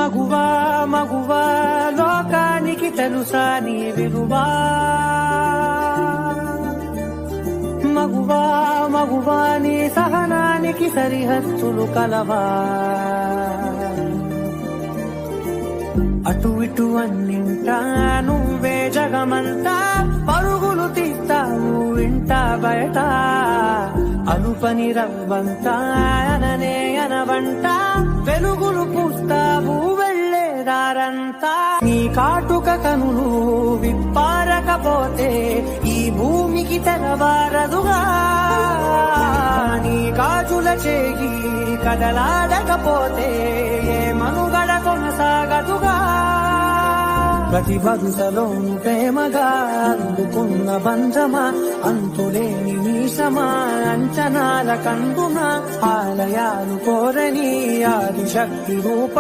మగువా మగువా లోకానికి తెలుసా నీ విలువా మగువా మగువా నీ సహనానికి సరిహద్దులు కలవా అటు ఇటు అన్నింటా నువ్వే జగమంతా పరుగులు తీస్తావు ఇంట బయట అనుపని రవ్వంతా అననే అనవంట వెలుగులు పూస్తావు వెళ్ళేదారంతా నీ కాటుక కనులు విప్పారకపోతే ఈ భూమికి తెరవారదుగా నీ గాజుల చేయి కదలాడకపోతే ఏ మనుగడ కొనసాగదుగా ప్రతి వరుసలోను ప్రేమగా అందుకున్న బంధమా అంతులేని నీసమా అంచనాల కందున ఆలయాలు కోరని ఆదిశక్తి రూప